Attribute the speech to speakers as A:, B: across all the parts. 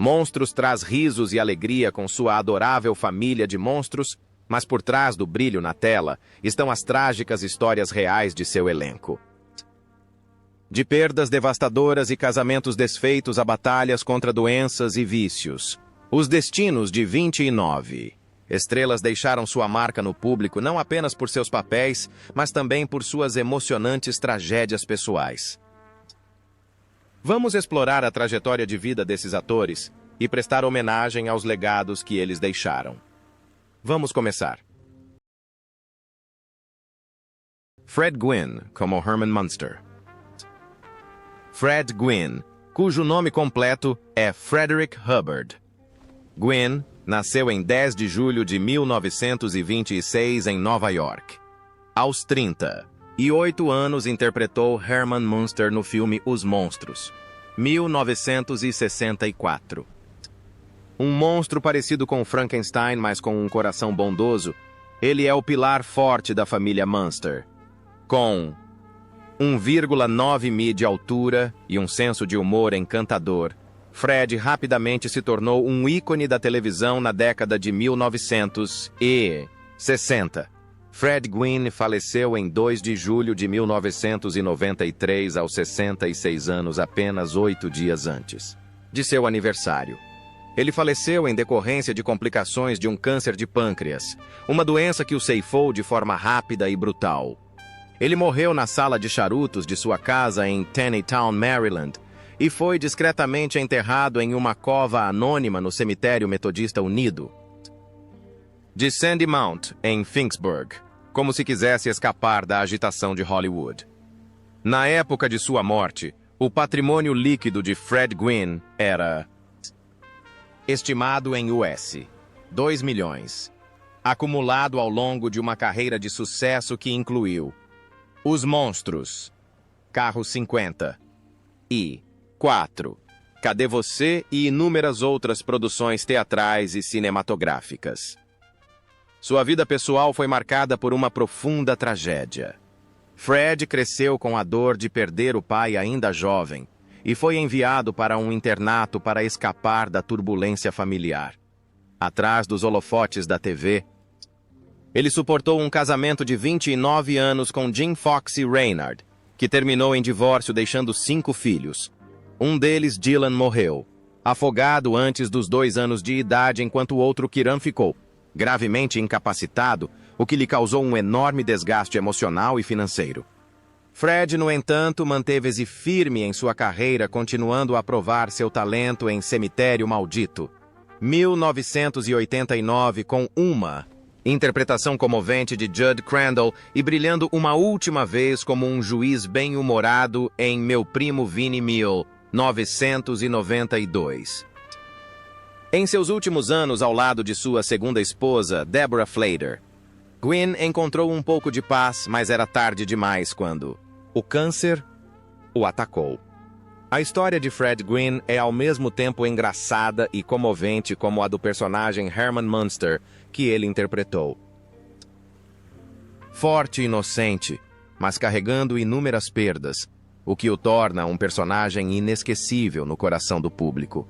A: Monstros traz risos e alegria com sua adorável família de monstros, mas por trás do brilho na tela estão as trágicas histórias reais de seu elenco. De perdas devastadoras e casamentos desfeitos a batalhas contra doenças e vícios. Os destinos de 29 estrelas deixaram sua marca no público não apenas por seus papéis, mas também por suas emocionantes tragédias pessoais. Vamos explorar a trajetória de vida desses atores e prestar homenagem aos legados que eles deixaram. Vamos começar. Fred Gwynne, como Herman Munster. Fred Gwynne, cujo nome completo é Frederick Hubbard. Gwynne nasceu em 10 de julho de 1926 em Nova York. Aos 38 anos interpretou Herman Munster no filme Os Monstros, 1964. Um monstro parecido com Frankenstein, mas com um coração bondoso, ele é o pilar forte da família Munster. Com 1,9 m de altura e um senso de humor encantador, Fred rapidamente se tornou um ícone da televisão na década de 1960. Fred Gwynne faleceu em 2 de julho de 1993, aos 66 anos, apenas 8 dias antes de seu aniversário. Ele faleceu em decorrência de complicações de um câncer de pâncreas, uma doença que o ceifou de forma rápida e brutal. Ele morreu na sala de charutos de sua casa em Taneytown, Maryland, e foi discretamente enterrado em uma cova anônima no Cemitério Metodista Unido de Sandy Mount, em Finksburg, como se quisesse escapar da agitação de Hollywood. Na época de sua morte, o patrimônio líquido de Fred Gwynne era estimado em US 2 milhões, acumulado ao longo de uma carreira de sucesso que incluiu Os Monstros, Carro 50 e 4. Cadê Você? E inúmeras outras produções teatrais e cinematográficas. Sua vida pessoal foi marcada por uma profunda tragédia. Fred cresceu com a dor de perder o pai ainda jovem e foi enviado para um internato para escapar da turbulência familiar. Atrás dos holofotes da TV, ele suportou um casamento de 29 anos com Jim Foxy Reynard, que terminou em divórcio deixando 5 filhos. Um deles, Dylan, morreu, afogado antes dos 2 anos de idade, enquanto o outro, Kiran, ficou gravemente incapacitado, o que lhe causou um enorme desgaste emocional e financeiro. Fred, no entanto, manteve-se firme em sua carreira, continuando a provar seu talento em Cemitério Maldito, 1989, com uma interpretação comovente de Judd Crandall e brilhando uma última vez como um juiz bem-humorado em Meu Primo Vinnie, 1992. Em seus últimos anos ao lado de sua segunda esposa, Deborah Flater, Gwynne encontrou um pouco de paz, mas era tarde demais quando o câncer o atacou. A história de Fred Gwynne é ao mesmo tempo engraçada e comovente como a do personagem Herman Munster, que ele interpretou. Forte e inocente, mas carregando inúmeras perdas, o que o torna um personagem inesquecível no coração do público.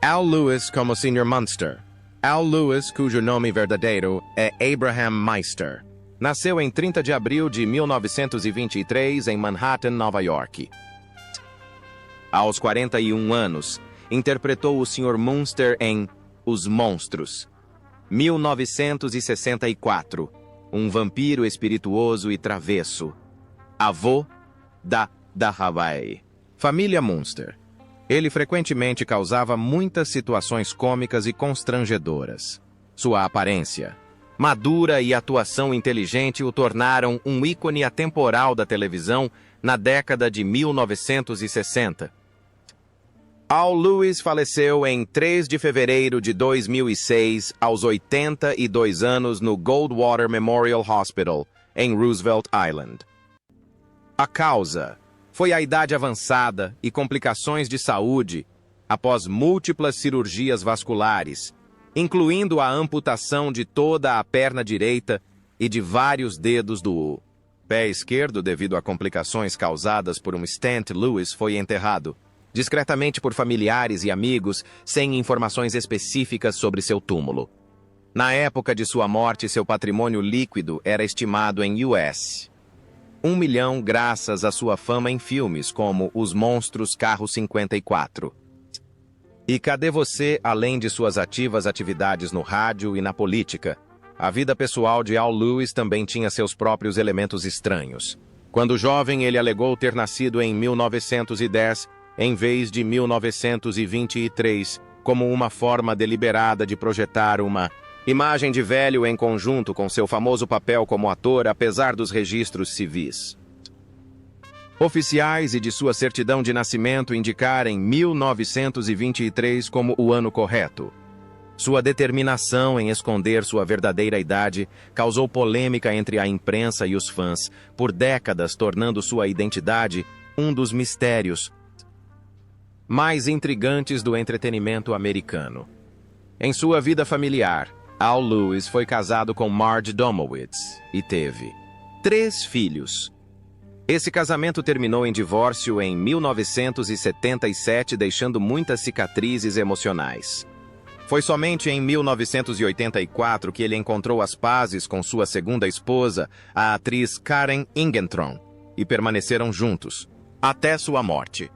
A: Al Lewis como Sr. Munster. Al Lewis, cujo nome verdadeiro é Abraham Meister, nasceu em 30 de abril de 1923 em Manhattan, Nova York. Aos 41 anos, interpretou o Sr. Munster em Os Monstros, 1964, um vampiro espirituoso e travesso, avô da Hawaii. Família Munster. Ele frequentemente causava muitas situações cômicas e constrangedoras. Sua aparência madura e atuação inteligente o tornaram um ícone atemporal da televisão na década de 1960. Al Lewis faleceu em 3 de fevereiro de 2006, aos 82 anos, no Goldwater Memorial Hospital, em Roosevelt Island. A causa foi a idade avançada e complicações de saúde após múltiplas cirurgias vasculares, incluindo a amputação de toda a perna direita e de vários dedos do pé esquerdo devido a complicações causadas por um stent. Lewis foi enterrado discretamente por familiares e amigos, sem informações específicas sobre seu túmulo. Na época de sua morte, seu patrimônio líquido era estimado em US 1 milhão, graças à sua fama em filmes como Os Monstros, Carro 54. E cadê você, além de suas ativas atividades no rádio e na política? A vida pessoal de Al Lewis também tinha seus próprios elementos estranhos. Quando jovem, ele alegou ter nascido em 1910, em vez de 1923, como uma forma deliberada de projetar uma imagem de velho em conjunto com seu famoso papel como ator, apesar dos registros civis oficiais e de sua certidão de nascimento indicarem 1923 como o ano correto. Sua determinação em esconder sua verdadeira idade causou polêmica entre a imprensa e os fãs, por décadas tornando sua identidade um dos mistérios mais intrigantes do entretenimento americano. Em sua vida familiar, Al Lewis foi casado com Marge Domowitz e teve 3 filhos. Esse casamento terminou em divórcio em 1977, deixando muitas cicatrizes emocionais. Foi somente em 1984 que ele encontrou as pazes com sua segunda esposa, a atriz Karen Ingentron, e permaneceram juntos, até sua morte.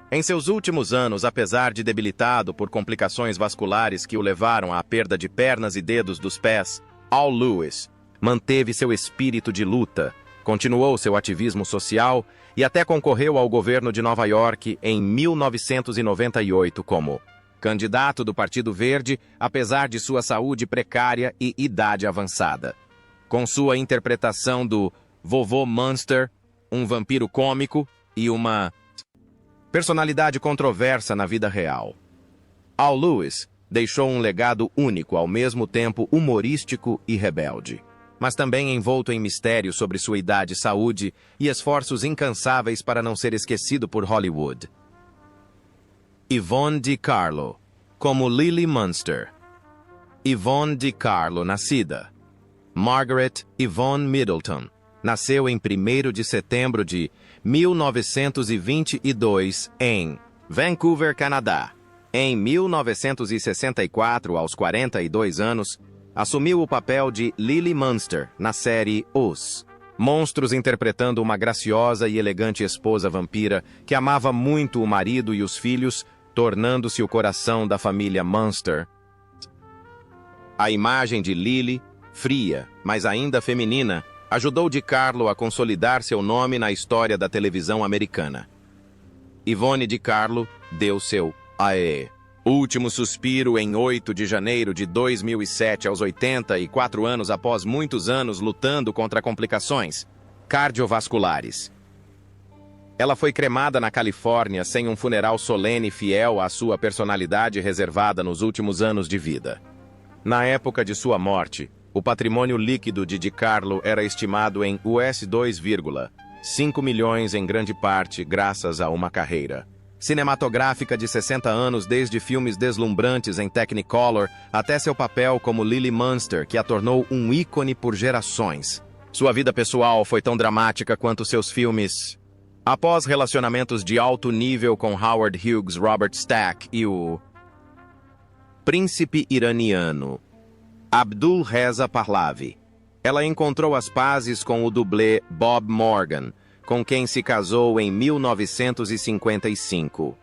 A: Em seus últimos anos, apesar de debilitado por complicações vasculares que o levaram à perda de pernas e dedos dos pés, Al Lewis manteve seu espírito de luta, continuou seu ativismo social e até concorreu ao governo de Nova York em 1998 como candidato do Partido Verde, apesar de sua saúde precária e idade avançada. Com sua interpretação do Vovô Munster, um vampiro cômico e uma personalidade controversa na vida real, Al Lewis deixou um legado único, ao mesmo tempo humorístico e rebelde, mas também envolto em mistério sobre sua idade, saúde e esforços incansáveis para não ser esquecido por Hollywood. Yvonne De Carlo, como Lily Munster. Yvonne De Carlo, nascida Margaret Yvonne Middleton, nasceu em 1º de setembro de 1922 em Vancouver, Canadá. Em 1964, aos 42 anos, assumiu o papel de Lily Munster na série Os Monstros, interpretando uma graciosa e elegante esposa vampira que amava muito o marido e os filhos, tornando-se o coração da família Munster. A imagem de Lily, fria, mas ainda feminina, ajudou De Carlo a consolidar seu nome na história da televisão americana. Yvonne De Carlo deu seu último suspiro em 8 de janeiro de 2007, aos 84 anos, após muitos anos lutando contra complicações cardiovasculares. Ela foi cremada na Califórnia sem um funeral solene, fiel à sua personalidade reservada nos últimos anos de vida. Na época de sua morte, o patrimônio líquido de De Carlo era estimado em US 2,5 milhões, em grande parte graças a uma carreira cinematográfica de 60 anos, desde filmes deslumbrantes em Technicolor até seu papel como Lily Munster, que a tornou um ícone por gerações. Sua vida pessoal foi tão dramática quanto seus filmes. Após relacionamentos de alto nível com Howard Hughes, Robert Stack e o príncipe iraniano Abdul Reza Pahlavi, ela encontrou as pazes com o dublê Bob Morgan, com quem se casou em 1955.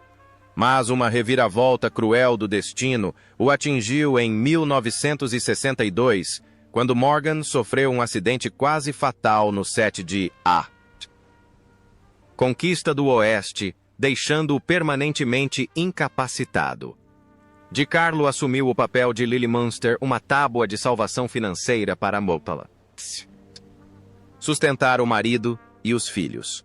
A: Mas uma reviravolta cruel do destino o atingiu em 1962, quando Morgan sofreu um acidente quase fatal no set de A Conquista do Oeste, deixando-o permanentemente incapacitado. De Carlo assumiu o papel de Lily Munster, uma tábua de salvação financeira para Mopala sustentar o marido e os filhos.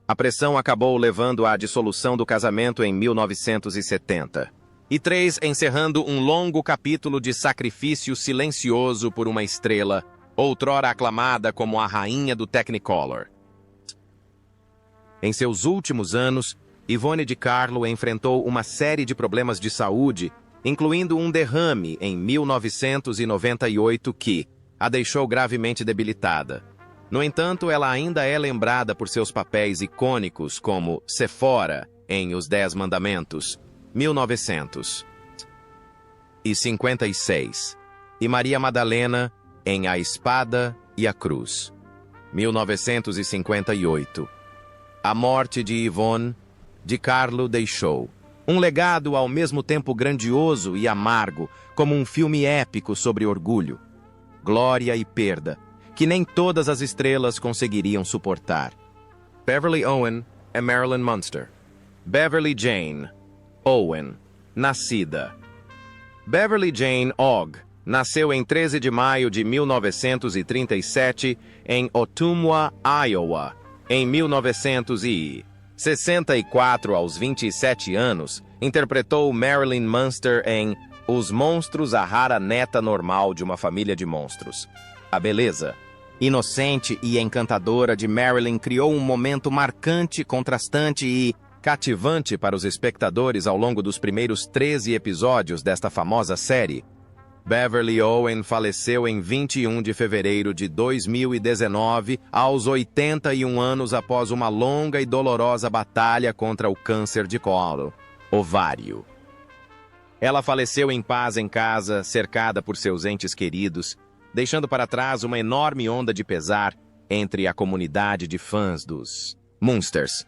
A: A pressão acabou levando à dissolução do casamento em 1973, encerrando um longo capítulo de sacrifício silencioso por uma estrela, outrora aclamada como a rainha do Technicolor. Em seus últimos anos, Yvonne De Carlo enfrentou uma série de problemas de saúde, incluindo um derrame em 1998 que a deixou gravemente debilitada. No entanto, ela ainda é lembrada por seus papéis icônicos como Sephora em Os 10 Mandamentos, 1956, e Maria Madalena em A Espada e a Cruz, 1958. A morte de Yvonne de Carlo deixou um legado ao mesmo tempo grandioso e amargo, como um filme épico sobre orgulho, glória e perda, que nem todas as estrelas conseguiriam suportar. Beverly Owen é Marilyn Munster. Beverly Jane Owen, nascida. Beverly Jane Ogg nasceu em 13 de maio de 1937 em Ottumwa, Iowa. Em 1964, aos 27 anos, interpretou Marilyn Munster em Os Monstros, a rara neta normal de uma família de monstros. A beleza inocente e encantadora de Marilyn criou um momento marcante, contrastante e cativante para os espectadores ao longo dos primeiros 13 episódios desta famosa série. Beverly Owen faleceu em 21 de fevereiro de 2019, aos 81 anos após uma longa e dolorosa batalha contra o câncer de colo, ovário. Ela faleceu em paz em casa, cercada por seus entes queridos, deixando para trás uma enorme onda de pesar entre a comunidade de fãs dos Munsters.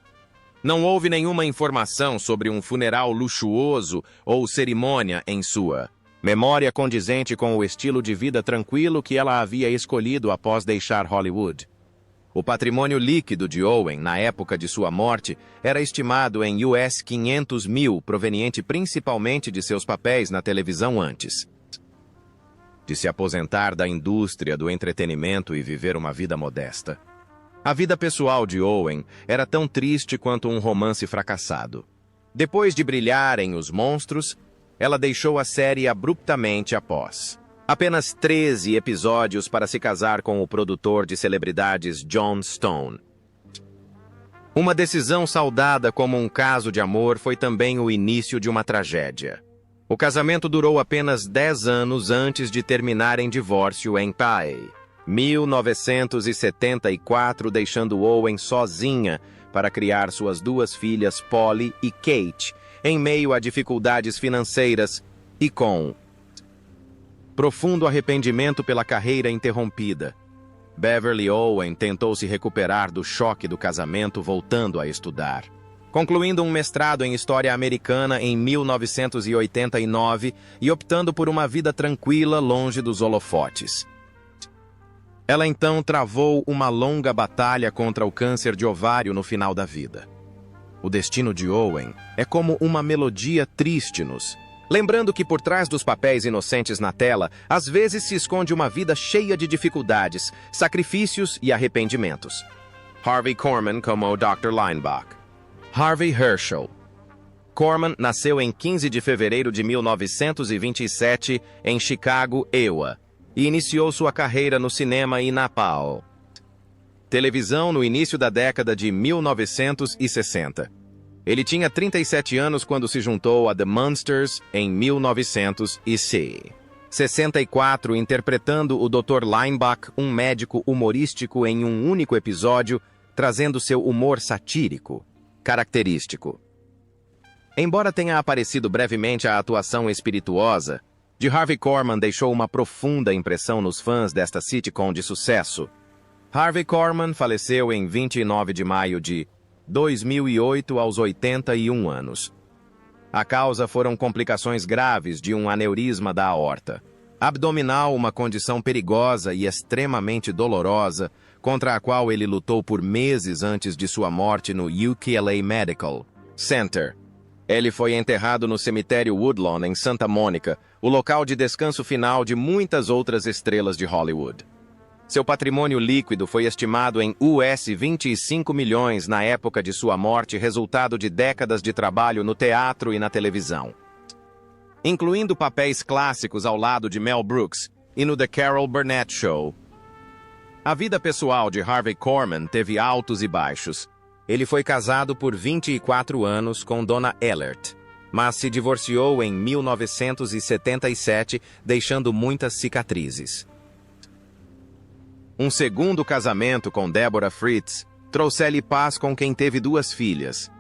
A: Não houve nenhuma informação sobre um funeral luxuoso ou cerimônia em sua memória condizente com o estilo de vida tranquilo que ela havia escolhido após deixar Hollywood. O patrimônio líquido de Owen, na época de sua morte, era estimado em US 500 mil, proveniente principalmente de seus papéis na televisão antes de se aposentar da indústria do entretenimento e viver uma vida modesta. A vida pessoal de Owen era tão triste quanto um romance fracassado. Depois de brilhar em Os Monstros, ela deixou a série abruptamente após apenas 13 episódios para se casar com o produtor de celebridades Jon Stone. Uma decisão saudada como um caso de amor foi também o início de uma tragédia. O casamento durou apenas 10 anos antes de terminar em divórcio em 1974, deixando Owen sozinha para criar suas duas filhas Polly e Kate, em meio a dificuldades financeiras e com profundo arrependimento pela carreira interrompida. Beverly Owen tentou se recuperar do choque do casamento voltando a estudar, concluindo um mestrado em História Americana em 1989 e optando por uma vida tranquila longe dos holofotes. Ela então travou uma longa batalha contra o câncer de ovário no final da vida. O destino de Owen é como uma melodia triste-nos, lembrando que por trás dos papéis inocentes na tela, às vezes se esconde uma vida cheia de dificuldades, sacrifícios e arrependimentos. Harvey Korman como Dr. Lineback. Harvey Herschel. Korman nasceu em 15 de fevereiro de 1927 em Chicago, Iowa, e iniciou sua carreira no cinema e na televisão no início da década de 1960. Ele tinha 37 anos quando se juntou a The Munsters em 1964, interpretando o Dr. Lineback, um médico humorístico em um único episódio, trazendo seu humor satírico característico. Embora tenha aparecido brevemente a atuação espirituosa de Harvey Korman deixou uma profunda impressão nos fãs desta sitcom de sucesso. Harvey Korman faleceu em 29 de maio de 2008 aos 81 anos. A causa foram complicações graves de um aneurisma da aorta abdominal, uma condição perigosa e extremamente dolorosa, contra a qual ele lutou por meses antes de sua morte no UCLA Medical Center. Ele foi enterrado no cemitério Woodlawn, em Santa Mônica, o local de descanso final de muitas outras estrelas de Hollywood. Seu patrimônio líquido foi estimado em US 25 milhões na época de sua morte, resultado de décadas de trabalho no teatro e na televisão, incluindo papéis clássicos ao lado de Mel Brooks e no The Carol Burnett Show. A vida pessoal de Harvey Korman teve altos e baixos. Ele foi casado por 24 anos com Donna Ellert, mas se divorciou em 1977, deixando muitas cicatrizes. Um segundo casamento com Deborah Fritz trouxe-lhe paz com quem teve 2 filhas,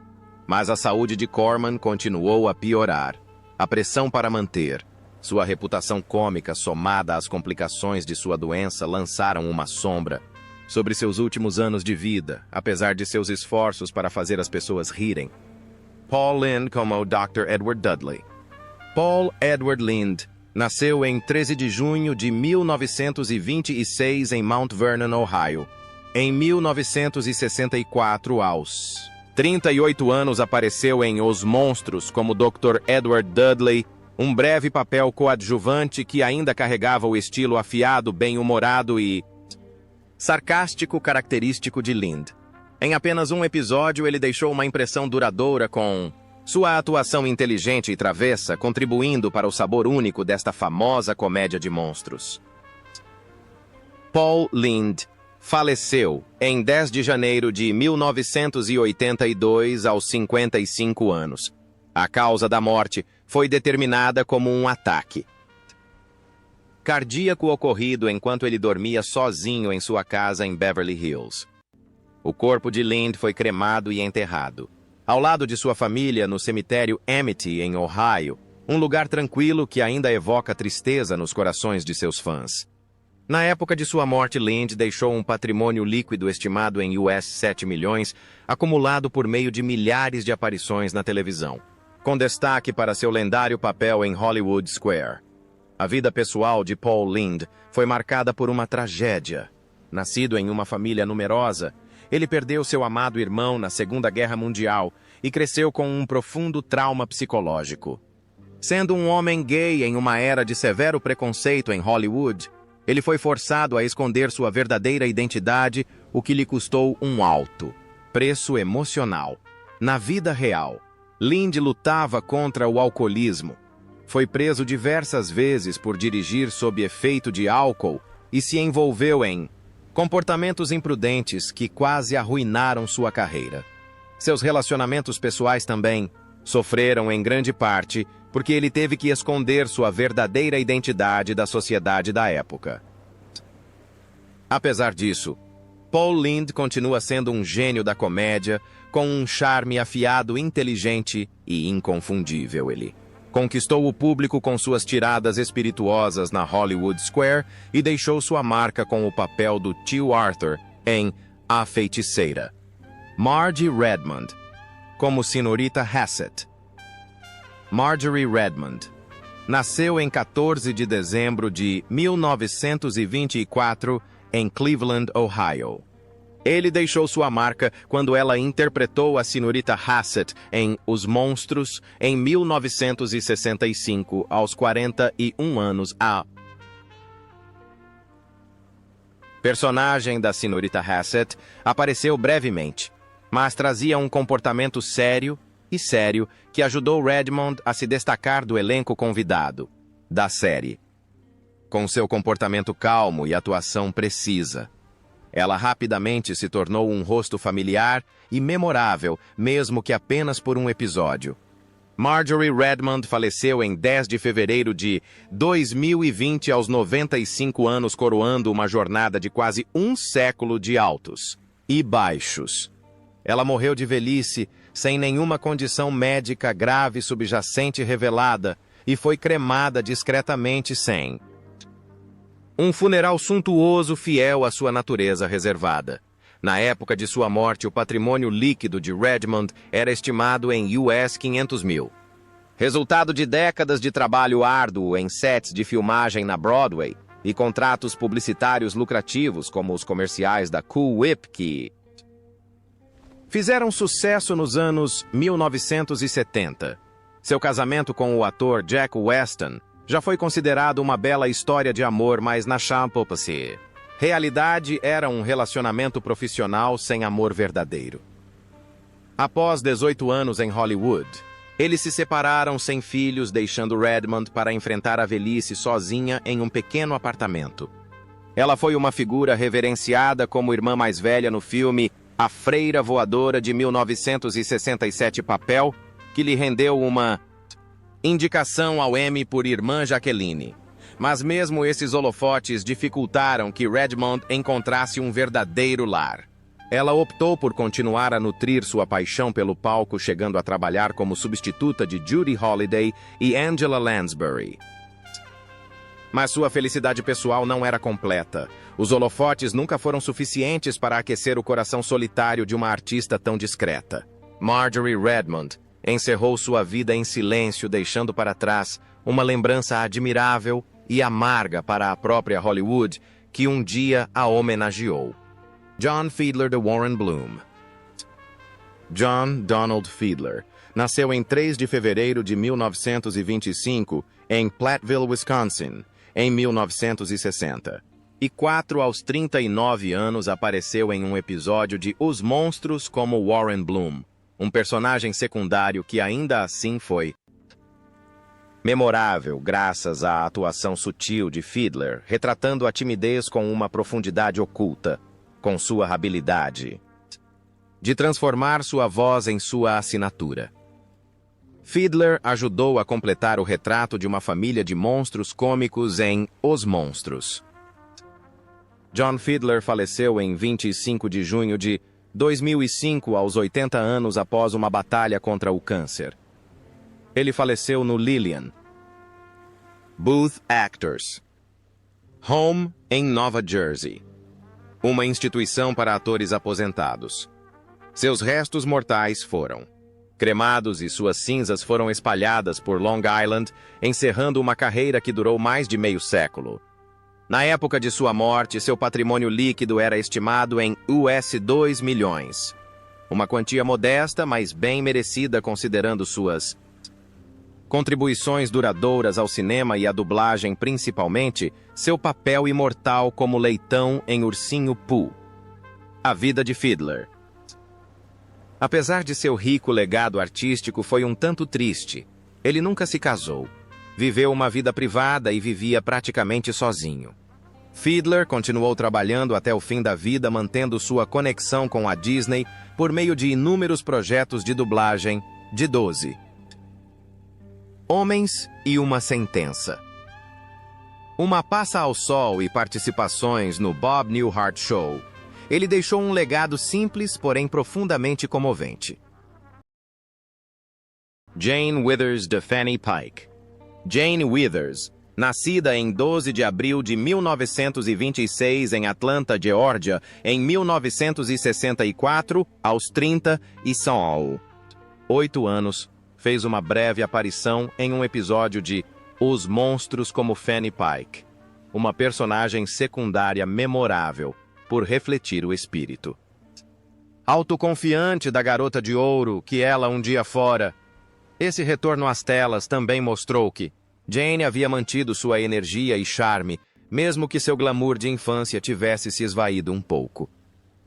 A: mas a saúde de Corman continuou a piorar. A pressão para manter sua reputação cômica somada às complicações de sua doença lançaram uma sombra sobre seus últimos anos de vida, apesar de seus esforços para fazer as pessoas rirem. Paul Lynde como Dr. Edward Dudley. Paul Edward Lynde nasceu em 13 de junho de 1926 em Mount Vernon, Ohio. Em 1964, aos 38 anos, apareceu em Os Monstros como Dr. Edward Dudley, um breve papel coadjuvante que ainda carregava o estilo afiado, bem-humorado e sarcástico característico de Lynde. Em apenas um episódio, ele deixou uma impressão duradoura com sua atuação inteligente e travessa, contribuindo para o sabor único desta famosa comédia de monstros. Paul Lynde faleceu em 10 de janeiro de 1982, aos 55 anos. A causa da morte foi determinada como um ataque cardíaco ocorrido enquanto ele dormia sozinho em sua casa em Beverly Hills. O corpo de Lynde foi cremado e enterrado ao lado de sua família no cemitério Amity, em Ohio, um lugar tranquilo que ainda evoca tristeza nos corações de seus fãs. Na época de sua morte, Lynde deixou um patrimônio líquido estimado em US 7 milhões, acumulado por meio de milhares de aparições na televisão, com destaque para seu lendário papel em Hollywood Square. A vida pessoal de Paul Lynde foi marcada por uma tragédia. Nascido em uma família numerosa, ele perdeu seu amado irmão na Segunda Guerra Mundial e cresceu com um profundo trauma psicológico. Sendo um homem gay em uma era de severo preconceito em Hollywood, ele foi forçado a esconder sua verdadeira identidade, o que lhe custou um alto preço emocional. Na vida real, Lynde lutava contra o alcoolismo. Foi preso diversas vezes por dirigir sob efeito de álcool e se envolveu em comportamentos imprudentes que quase arruinaram sua carreira. Seus relacionamentos pessoais também sofreram em grande parte porque ele teve que esconder sua verdadeira identidade da sociedade da época. Apesar disso, Paul Lynde continua sendo um gênio da comédia, com um charme afiado, inteligente e inconfundível. Ele conquistou o público com suas tiradas espirituosas na Hollywood Square e deixou sua marca com o papel do tio Arthur em A Feiticeira. Margie Redmond, como Senhorita Hassett. Marjorie Redmond nasceu em 14 de dezembro de 1924 em Cleveland, Ohio. Ele deixou sua marca quando ela interpretou a Senhorita Hassett em Os Monstros em 1965, aos 41 anos. A personagem da Senhorita Hassett apareceu brevemente, mas trazia um comportamento sério que ajudou Redmond a se destacar do elenco convidado da série. Com seu comportamento calmo e atuação precisa, ela rapidamente se tornou um rosto familiar e memorável, mesmo que apenas por um episódio. Marjorie Redmond faleceu em 10 de fevereiro de 2020 aos 95 anos, coroando uma jornada de quase um século de altos e baixos. Ela morreu de velhice, sem nenhuma condição médica grave subjacente revelada, e foi cremada discretamente sem um funeral suntuoso fiel à sua natureza reservada. Na época de sua morte, o patrimônio líquido de Redmond era estimado em US 500 mil. Resultado de décadas de trabalho árduo em sets de filmagem na Broadway e contratos publicitários lucrativos como os comerciais da Cool Whip, que fizeram sucesso nos anos 1970. Seu casamento com o ator Jack Weston já foi considerado uma bela história de amor, mas na realidade era um relacionamento profissional sem amor verdadeiro. Após 18 anos em Hollywood, eles se separaram sem filhos, deixando Redmond para enfrentar a velhice sozinha em um pequeno apartamento. Ela foi uma figura reverenciada como irmã mais velha no filme A Freira Voadora de 1967, papel que lhe rendeu uma indicação ao Emmy por Irmã Jaqueline. Mas mesmo esses holofotes dificultaram que Redmond encontrasse um verdadeiro lar. Ela optou por continuar a nutrir sua paixão pelo palco, chegando a trabalhar como substituta de Judy Holliday e Angela Lansbury. Mas sua felicidade pessoal não era completa. Os holofotes nunca foram suficientes para aquecer o coração solitário de uma artista tão discreta. Marjorie Redmond encerrou sua vida em silêncio, deixando para trás uma lembrança admirável e amarga para a própria Hollywood, que um dia a homenageou. John Fiedler de Warren Bloom. John Donald Fiedler nasceu em 3 de fevereiro de 1925 em Platteville, Wisconsin, em 1960. E 4 aos 39 anos apareceu em um episódio de Os Monstros como Warren Bloom, um personagem secundário que ainda assim foi memorável graças à atuação sutil de Fiedler, retratando a timidez com uma profundidade oculta, com sua habilidade de transformar sua voz em sua assinatura. Fiedler ajudou a completar o retrato de uma família de monstros cômicos em Os Monstros. John Fiedler faleceu em 25 de junho de 2005, aos 80 anos após uma batalha contra o câncer. Ele faleceu no Lillian Booth Actors Home, em Nova Jersey, uma instituição para atores aposentados. Seus restos mortais foram cremados e suas cinzas foram espalhadas por Long Island, encerrando uma carreira que durou mais de meio século. Na época de sua morte, seu patrimônio líquido era estimado em US 2 milhões. Uma quantia modesta, mas bem merecida considerando suas contribuições duradouras ao cinema e à dublagem, principalmente seu papel imortal como Leitão em Ursinho Pooh. A vida de Fiedler. Apesar de seu rico legado artístico, foi um tanto triste. Ele nunca se casou. Viveu uma vida privada e vivia praticamente sozinho. Fiedler continuou trabalhando até o fim da vida, mantendo sua conexão com a Disney por meio de inúmeros projetos de dublagem de 12 Homens e uma Sentença. Uma passa ao sol e participações no Bob Newhart Show. Ele deixou um legado simples, porém profundamente comovente. Jane Withers de Fanny Pike. Jane Withers, nascida em 12 de abril de 1926 em Atlanta, Geórgia, em 1964, aos 38 anos, fez uma breve aparição em um episódio de Os Monstros como Fanny Pike, uma personagem secundária memorável por refletir o espírito autoconfiante da garota de ouro que ela um dia fora. Esse retorno às telas também mostrou que Jane havia mantido sua energia e charme, mesmo que seu glamour de infância tivesse se esvaído um pouco.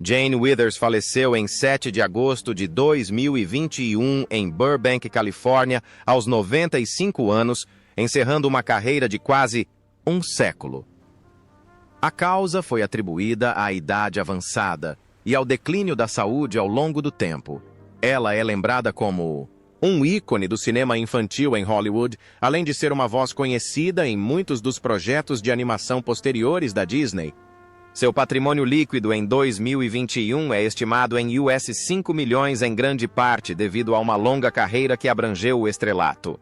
A: Jane Withers faleceu em 7 de agosto de 2021 em Burbank, Califórnia, aos 95 anos, encerrando uma carreira de quase um século. A causa foi atribuída à idade avançada e ao declínio da saúde ao longo do tempo. Ela é lembrada como um ícone do cinema infantil em Hollywood, além de ser uma voz conhecida em muitos dos projetos de animação posteriores da Disney. Seu patrimônio líquido em 2021 é estimado em US 5 milhões, em grande parte devido a uma longa carreira que abrangeu o estrelato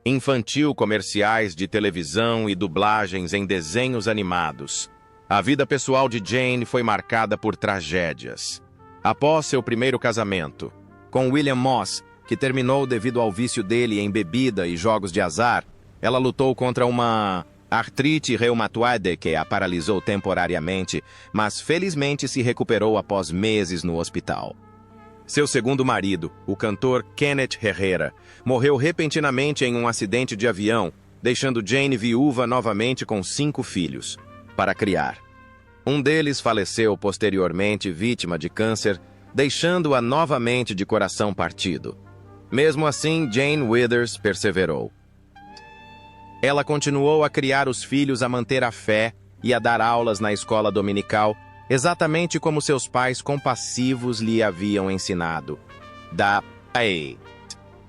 A: infantil, comerciais de televisão e dublagens em desenhos animados. A vida pessoal de Jane foi marcada por tragédias. Após seu primeiro casamento, com William Moss, que terminou devido ao vício dele em bebida e jogos de azar, ela lutou contra uma artrite reumatoide que a paralisou temporariamente, mas felizmente se recuperou após meses no hospital. Seu segundo marido, o cantor Kenneth Herrera, morreu repentinamente em um acidente de avião, deixando Jane viúva novamente com 5 filhos para criar. Um deles faleceu posteriormente vítima de câncer, deixando-a novamente de coração partido. Mesmo assim, Jane Withers perseverou. Ela continuou a criar os filhos, a manter a fé e a dar aulas na escola dominical, exatamente como seus pais compassivos lhe haviam ensinado.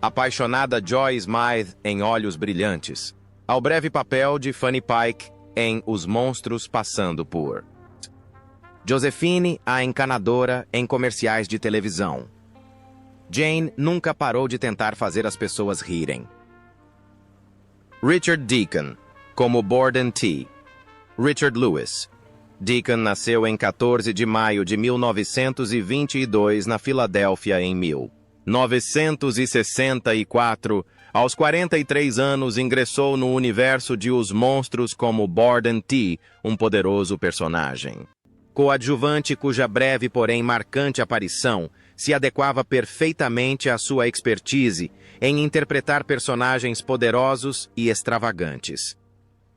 A: apaixonada Joy Smythe em Olhos Brilhantes, ao breve papel de Fanny Pike em Os Monstros Passando por. Josephine, a encanadora em comerciais de televisão. Jane nunca parou de tentar fazer as pessoas rirem. Richard Deacon, como Borden T. Richard Lewis. Deacon nasceu em 14 de maio de 1922 na Filadélfia em 1964. Aos 43 anos, ingressou no universo de Os Monstros como Borden T., um poderoso personagem. Coadjuvante cuja breve, porém marcante aparição se adequava perfeitamente à sua expertise em interpretar personagens poderosos e extravagantes.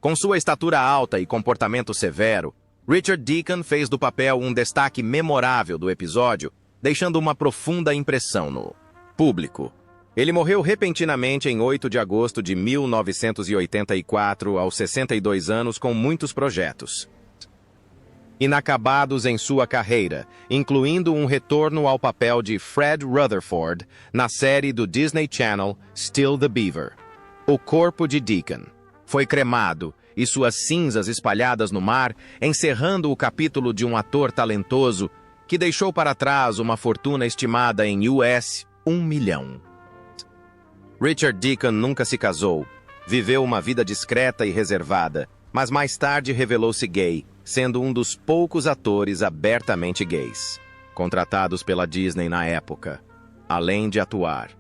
A: Com sua estatura alta e comportamento severo, Richard Deacon fez do papel um destaque memorável do episódio, deixando uma profunda impressão no público. Ele morreu repentinamente em 8 de agosto de 1984, aos 62 anos, com muitos projetos inacabados em sua carreira, incluindo um retorno ao papel de Fred Rutherford na série do Disney Channel Still the Beaver. O corpo de Deacon foi cremado e suas cinzas espalhadas no mar, encerrando o capítulo de um ator talentoso que deixou para trás uma fortuna estimada em US $1 milhão. Richard Deacon nunca se casou, viveu uma vida discreta e reservada, mas mais tarde revelou-se gay, sendo um dos poucos atores abertamente gays, contratados pela Disney na época. Além de atuar,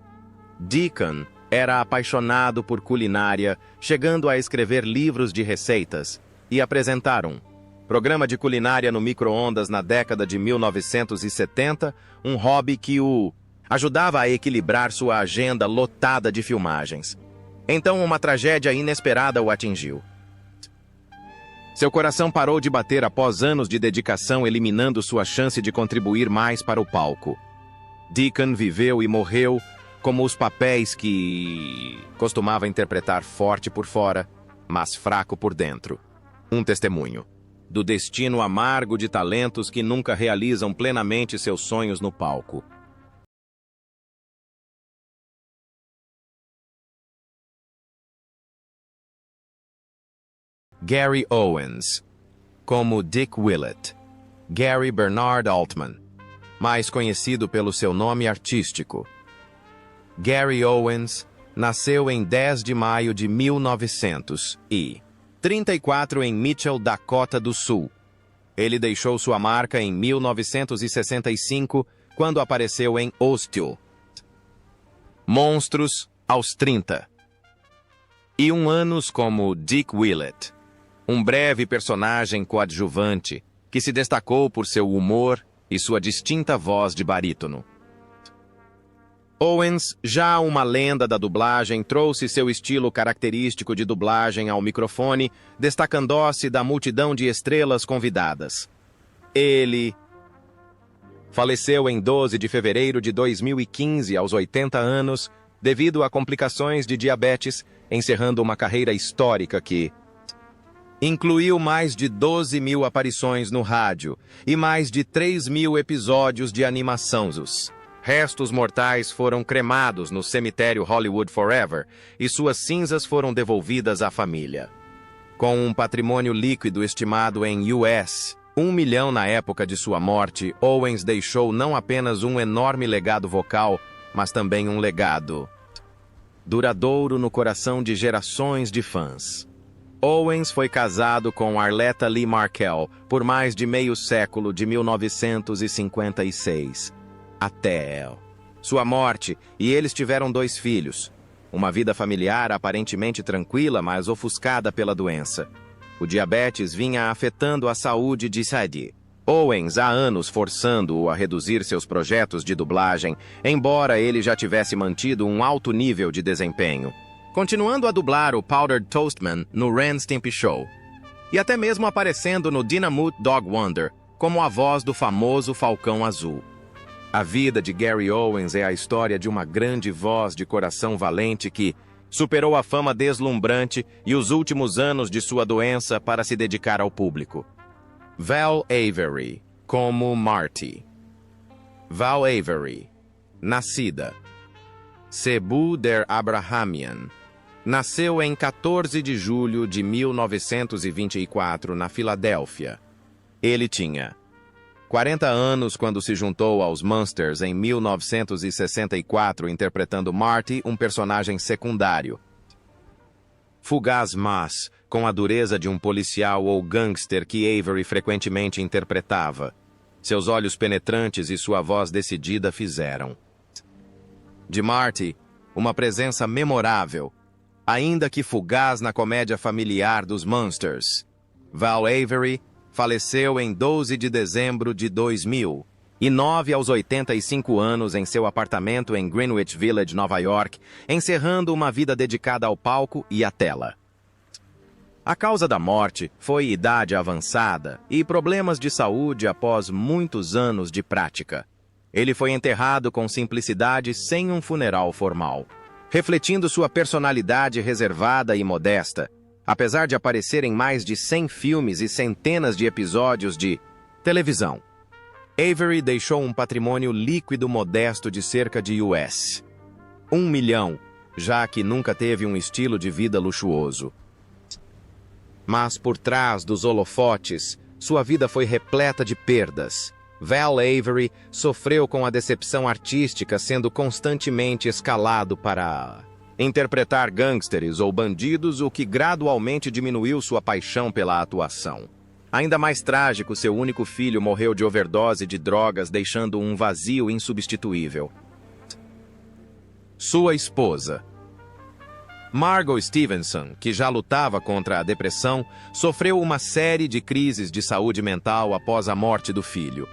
A: Deacon era apaixonado por culinária, chegando a escrever livros de receitas e apresentar um programa de culinária no micro-ondas na década de 1970, um hobby que o ajudava a equilibrar sua agenda lotada de filmagens. Então, uma tragédia inesperada o atingiu. Seu coração parou de bater após anos de dedicação, eliminando sua chance de contribuir mais para o palco. Deacon viveu e morreu como os papéis que costumava interpretar, forte por fora, mas fraco por dentro. Um testemunho do destino amargo de talentos que nunca realizam plenamente seus sonhos no palco. Gary Owens, como Dick Willett. Gary Bernard Altman, mais conhecido pelo seu nome artístico. Gary Owens nasceu em 10 de maio de 1934 em Mitchell, Dakota do Sul. Ele deixou sua marca em 1965, quando apareceu em Hostel. Monstros, aos 31 anos como Dick Willett, um breve personagem coadjuvante que se destacou por seu humor e sua distinta voz de barítono. Owens, já uma lenda da dublagem, trouxe seu estilo característico de dublagem ao microfone, destacando-se da multidão de estrelas convidadas. Ele faleceu em 12 de fevereiro de 2015, aos 80 anos, devido a complicações de diabetes, encerrando uma carreira histórica que incluiu mais de 12 mil aparições no rádio e mais de 3 mil episódios de animação. Os restos mortais foram cremados no cemitério Hollywood Forever e suas cinzas foram devolvidas à família. Com um patrimônio líquido estimado em US $1 milhão na época de sua morte, Owens deixou não apenas um enorme legado vocal, mas também um legado duradouro no coração de gerações de fãs. Owens foi casado com Arletta Lee Markel por mais de meio século, de 1956 até sua morte, e eles tiveram 2 filhos. Uma vida familiar aparentemente tranquila, mas ofuscada pela doença. O diabetes vinha afetando a saúde de Sadie. Owens há anos forçando-o a reduzir seus projetos de dublagem, embora ele já tivesse mantido um alto nível de desempenho, continuando a dublar o Powdered Toastman no Ren Stimpy Show, e até mesmo aparecendo no Dynamoot Dog Wonder como a voz do famoso Falcão Azul. A vida de Gary Owens é a história de uma grande voz de coração valente que superou a fama deslumbrante e os últimos anos de sua doença para se dedicar ao público. Val Avery, como Marty. Val Avery, nascida Cebu der Abrahamian. Nasceu em 14 de julho de 1924 na Filadélfia. Ele tinha 40 anos quando se juntou aos Munsters em 1964, interpretando Marty, um personagem secundário. Fugaz, mas com a dureza de um policial ou gangster que Avery frequentemente interpretava. Seus olhos penetrantes e sua voz decidida fizeram de Marty uma presença memorável, ainda que fugaz na comédia familiar dos Munsters. Val Avery faleceu em 12 de dezembro de 2009 aos 85 anos em seu apartamento em Greenwich Village, Nova York, encerrando uma vida dedicada ao palco e à tela. A causa da morte foi idade avançada e problemas de saúde após muitos anos de prática. Ele foi enterrado com simplicidade sem um funeral formal, refletindo sua personalidade reservada e modesta, apesar de aparecer em mais de 100 filmes e centenas de episódios de televisão. Avery deixou um patrimônio líquido modesto de cerca de US$ 1 milhão, já que nunca teve um estilo de vida luxuoso. Mas por trás dos holofotes, sua vida foi repleta de perdas. Val Avery sofreu com a decepção artística, sendo constantemente escalado para interpretar gangsters ou bandidos, o que gradualmente diminuiu sua paixão pela atuação. Ainda mais trágico, seu único filho morreu de overdose de drogas, deixando um vazio insubstituível. Sua esposa, Margot Stevenson, que já lutava contra a depressão, sofreu uma série de crises de saúde mental após a morte do filho.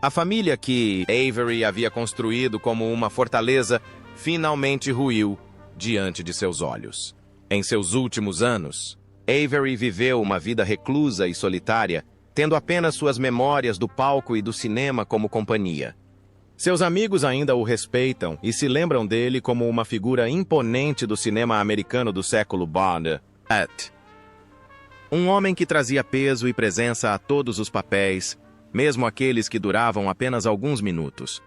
A: A família que Avery havia construído como uma fortaleza finalmente ruiu diante de seus olhos. Em seus últimos anos, Avery viveu uma vida reclusa e solitária, tendo apenas suas memórias do palco e do cinema como companhia. Seus amigos ainda o respeitam e se lembram dele como uma figura imponente do cinema americano do século Bond. Um homem que trazia peso e presença a todos os papéis, mesmo aqueles que duravam apenas alguns minutos.